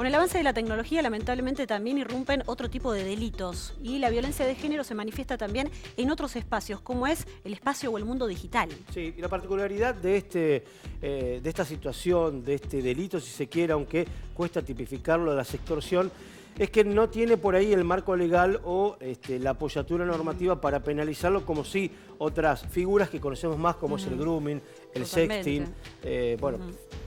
Con el avance de la tecnología, lamentablemente, también irrumpen otro tipo de delitos. Y la violencia de género se manifiesta también en otros espacios, como es el espacio o el mundo digital. Sí, y la particularidad de esta situación, de este delito, si se quiere, aunque cuesta tipificarlo, de la sextorsión, es que no tiene por ahí el marco legal o la apoyatura normativa para penalizarlo, como sí otras figuras que conocemos más, como es el grooming, el sexting, bueno,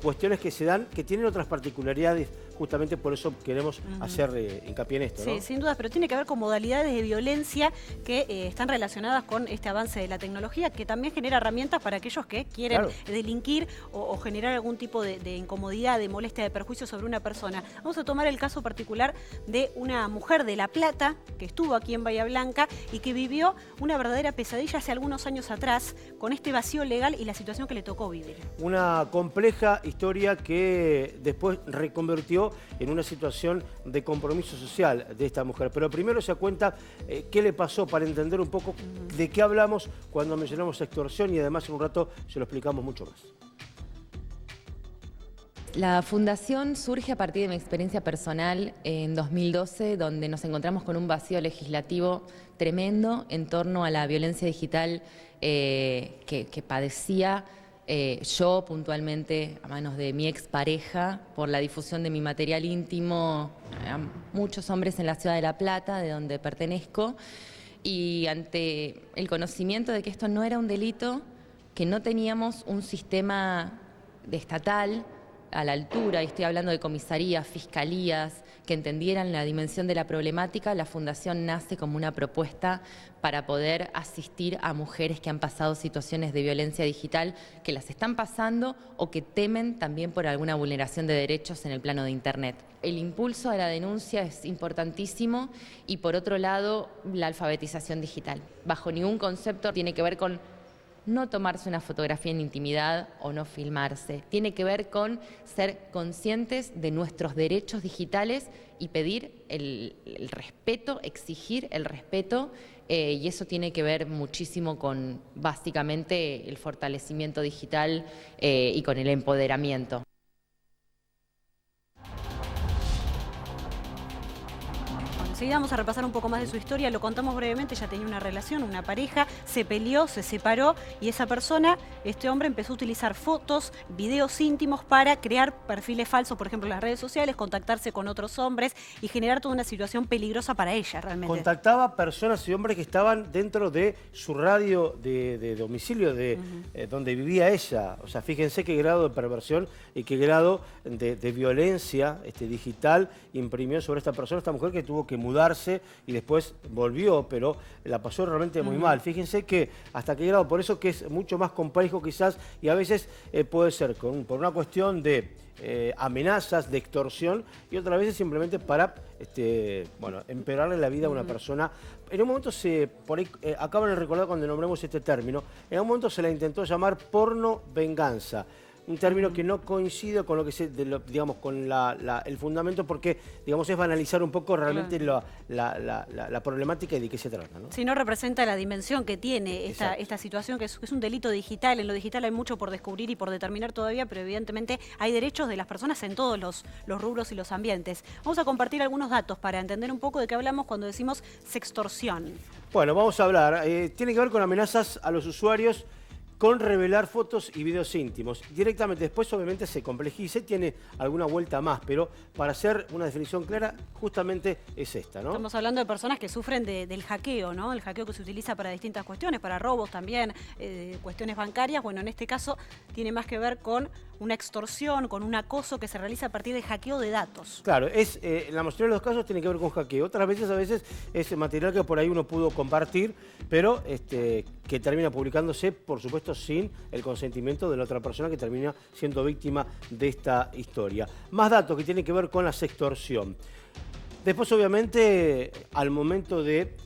cuestiones que se dan, que tienen otras particularidades, justamente por eso queremos hacer hincapié en esto, ¿no? Sí, sin dudas, pero tiene que ver con modalidades de violencia que están relacionadas con este avance de la tecnología, que también genera herramientas para aquellos que quieren delinquir o generar algún tipo de incomodidad, de molestia, de perjuicio sobre una persona. Vamos a tomar el caso particular de una mujer de La Plata que estuvo aquí en Bahía Blanca y que vivió una verdadera pesadilla hace algunos años atrás con este vacío legal y la situación que le tocó vivir. Una compleja historia que después reconvirtió en una situación de compromiso social de esta mujer. Pero primero se cuenta qué le pasó para entender un poco de qué hablamos cuando mencionamos extorsión, y además en un rato se lo explicamos mucho más. La fundación surge a partir de mi experiencia personal en 2012, donde nos encontramos con un vacío legislativo tremendo en torno a la violencia digital que padecía yo puntualmente a manos de mi expareja por la difusión de mi material íntimo a muchos hombres en la ciudad de La Plata, de donde pertenezco, y ante el conocimiento de que esto no era un delito, que no teníamos un sistema estatal a la altura, y estoy hablando de comisarías, fiscalías, que entendieran la dimensión de la problemática, la Fundación nace como una propuesta para poder asistir a mujeres que han pasado situaciones de violencia digital, que las están pasando o que temen también por alguna vulneración de derechos en el plano de Internet. El impulso a la denuncia es importantísimo y, por otro lado, la alfabetización digital. Bajo ningún concepto tiene que ver con no tomarse una fotografía en intimidad o no filmarse. Tiene que ver con ser conscientes de nuestros derechos digitales y pedir el respeto, exigir el respeto, y eso tiene que ver muchísimo con, básicamente, el fortalecimiento digital y con el empoderamiento. Enseguida vamos a repasar un poco más de su historia, lo contamos brevemente. Ella tenía una relación, una pareja, se peleó, se separó y esa persona, este hombre, empezó a utilizar fotos, videos íntimos para crear perfiles falsos, por ejemplo, en las redes sociales, contactarse con otros hombres y generar toda una situación peligrosa para ella realmente. Contactaba personas y hombres que estaban dentro de su radio de domicilio, donde vivía ella. O sea, fíjense qué grado de perversión y qué grado de violencia digital imprimió sobre esta persona, esta mujer, que tuvo que mudarse y después volvió, pero la pasó realmente muy mal. Fíjense que hasta qué grado, por eso que es mucho más complejo quizás, y a veces puede ser por una cuestión de amenazas, de extorsión, y otras veces simplemente para bueno, empeorarle la vida a una persona. En un momento acaban de recordar cuando nombramos este término, en un momento se la intentó llamar porno venganza. Un término que no coincide con lo que digamos, con el fundamento, porque, digamos, es banalizar un poco realmente la problemática y de qué se trata, ¿no? Si no representa la dimensión que tiene esta situación, que es un delito digital. En lo digital hay mucho por descubrir y por determinar todavía, pero evidentemente hay derechos de las personas en todos los rubros y los ambientes. Vamos a compartir algunos datos para entender un poco de qué hablamos cuando decimos sextorsión. Bueno, vamos a hablar. Tiene que ver con amenazas a los usuarios con revelar fotos y videos íntimos. Directamente después, obviamente, se complejiza y tiene alguna vuelta más, pero para hacer una definición clara, justamente es esta, ¿no? Estamos hablando de personas que sufren del hackeo, ¿no? El hackeo que se utiliza para distintas cuestiones, para robos también, cuestiones bancarias. Bueno, en este caso tiene más que ver con una extorsión, con un acoso que se realiza a partir del hackeo de datos. Claro, en la mayoría de los casos tiene que ver con hackeo. Otras veces, a veces, es material que por ahí uno pudo compartir, pero que termina publicándose, por supuesto, sin el consentimiento de la otra persona que termina siendo víctima de esta historia. Más datos que tienen que ver con la sextorsión. Después, obviamente, al momento de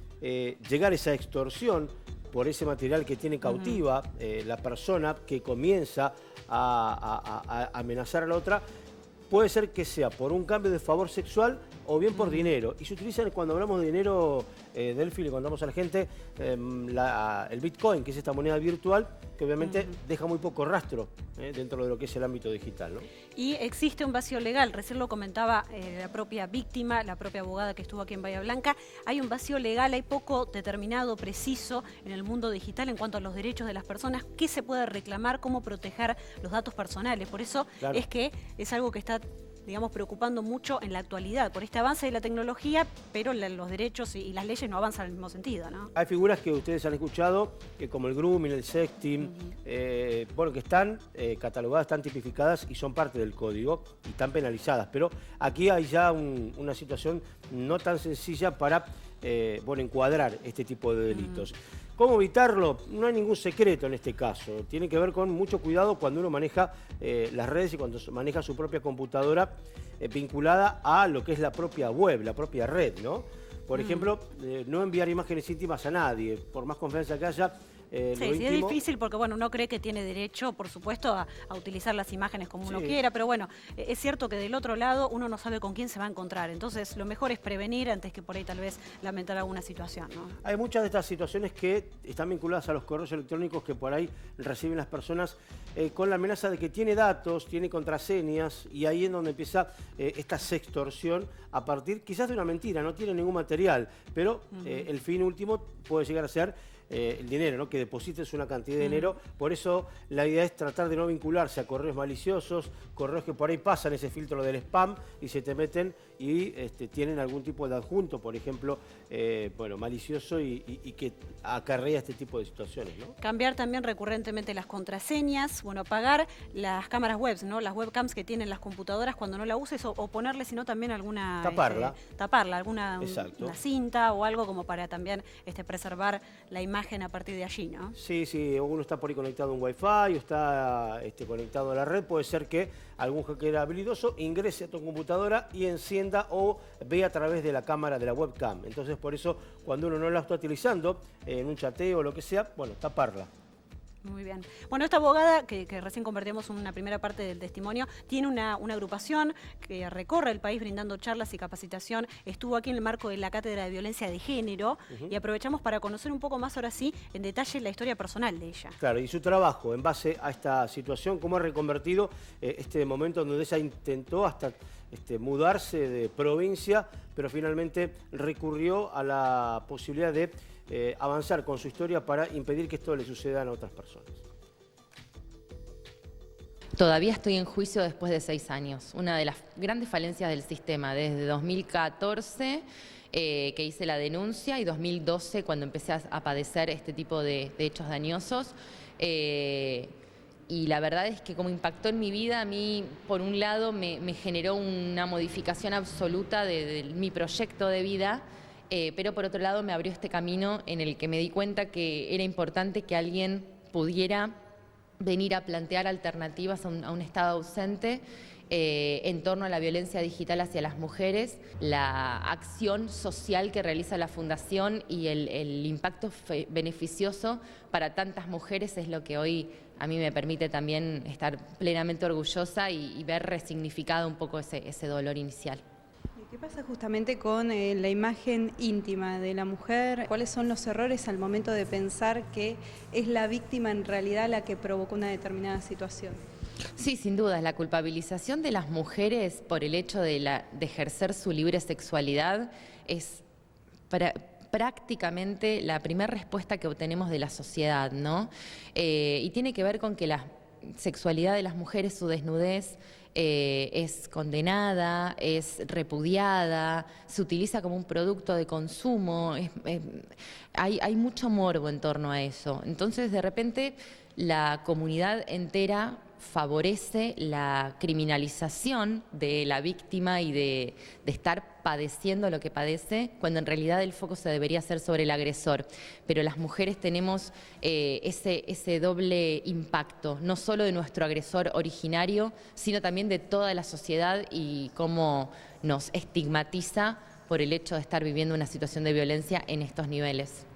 llegar a esa extorsión por ese material que tiene cautiva la persona que comienza a amenazar a la otra, puede ser que sea por un cambio de favor sexual o bien por dinero. Y se utilizan, cuando hablamos de dinero, Delphi, le contamos a la gente, el Bitcoin, que es esta moneda virtual, que obviamente deja muy poco rastro dentro de lo que es el ámbito digital, ¿no? Y existe un vacío legal, recién lo comentaba la propia víctima, la propia abogada que estuvo aquí en Bahía Blanca. Hay un vacío legal, hay poco determinado, preciso en el mundo digital en cuanto a los derechos de las personas, qué se puede reclamar, cómo proteger los datos personales. Por eso es que es algo que está, digamos, preocupando mucho en la actualidad, por este avance de la tecnología, pero los derechos y las leyes no avanzan en el mismo sentido, ¿no? Hay figuras que ustedes han escuchado, como el grooming, el sexting, bueno, que están catalogadas, están tipificadas y son parte del código y están penalizadas. Pero aquí hay ya una situación no tan sencilla para bueno, encuadrar este tipo de delitos. ¿Cómo evitarlo? No hay ningún secreto en este caso. Tiene que ver con mucho cuidado cuando uno maneja las redes y cuando maneja su propia computadora vinculada a lo que es la propia web, la propia red, ¿no? Por ejemplo, no enviar imágenes íntimas a nadie, por más confianza que haya. Sí, es difícil porque, bueno, uno cree que tiene derecho, por supuesto, a utilizar las imágenes como uno quiera, pero bueno, es cierto que del otro lado uno no sabe con quién se va a encontrar, entonces lo mejor es prevenir antes que por ahí tal vez lamentar alguna situación, ¿no? Hay muchas de estas situaciones que están vinculadas a los correos electrónicos que por ahí reciben las personas con la amenaza de que tiene datos, tiene contraseñas, y ahí es donde empieza esta sextorsión a partir quizás de una mentira, no tiene ningún material, pero el fin último puede llegar a ser el dinero, ¿no? Que deposites una cantidad de dinero. Por eso la idea es tratar de no vincularse a correos maliciosos, correos que por ahí pasan ese filtro del spam y se te meten y tienen algún tipo de adjunto, por ejemplo, bueno, malicioso y que acarrea este tipo de situaciones, ¿no? Cambiar también recurrentemente las contraseñas, bueno, apagar las cámaras web, ¿no? Las webcams que tienen las computadoras cuando no la uses o ponerle, sino también alguna... Taparla, alguna una cinta o algo como para también preservar la imagen a partir de allí, ¿no? Sí, uno está por ahí conectado a un Wi-Fi o está conectado a la red, puede ser que algún hacker habilidoso ingrese a tu computadora y encienda o vea a través de la cámara de la webcam. Entonces, por eso, cuando uno no la está utilizando en un chateo o lo que sea, bueno, taparla. Muy bien. Bueno, esta abogada, que recién convertimos en una primera parte del testimonio, tiene una agrupación que recorre el país brindando charlas y capacitación. Estuvo aquí en el marco de la Cátedra de Violencia de Género y aprovechamos para conocer un poco más, ahora sí, en detalle la historia personal de ella. Claro, y su trabajo en base a esta situación, cómo ha reconvertido este momento donde ella intentó hasta mudarse de provincia, pero finalmente recurrió a la posibilidad de avanzar con su historia para impedir que esto le suceda a otras personas. Todavía estoy en juicio después de 6 años. Una de las grandes falencias del sistema, desde 2014 que hice la denuncia y 2012 cuando empecé a padecer este tipo de hechos dañosos. Y la verdad es que como impactó en mi vida, a mí, por un lado, me generó una modificación absoluta de mi proyecto de vida, pero por otro lado me abrió este camino en el que me di cuenta que era importante que alguien pudiera venir a plantear alternativas a un Estado ausente en torno a la violencia digital hacia las mujeres, la acción social que realiza la Fundación y el impacto beneficioso para tantas mujeres es lo que hoy a mí me permite también estar plenamente orgullosa y ver resignificado un poco ese dolor inicial. ¿Qué pasa justamente con la imagen íntima de la mujer? ¿Cuáles son los errores al momento de pensar que es la víctima en realidad la que provocó una determinada situación? Sí, sin duda, la culpabilización de las mujeres por el hecho de ejercer su libre sexualidad es prácticamente la primera respuesta que obtenemos de la sociedad, ¿no? Y tiene que ver con que la sexualidad de las mujeres, su desnudez, es condenada, es repudiada, se utiliza como un producto de consumo, hay mucho morbo en torno a eso. Entonces, de repente, la comunidad entera favorece la criminalización de la víctima y de estar padeciendo lo que padece, cuando en realidad el foco se debería hacer sobre el agresor. Pero las mujeres tenemos ese doble impacto, no solo de nuestro agresor originario, sino también de toda la sociedad y cómo nos estigmatiza por el hecho de estar viviendo una situación de violencia en estos niveles.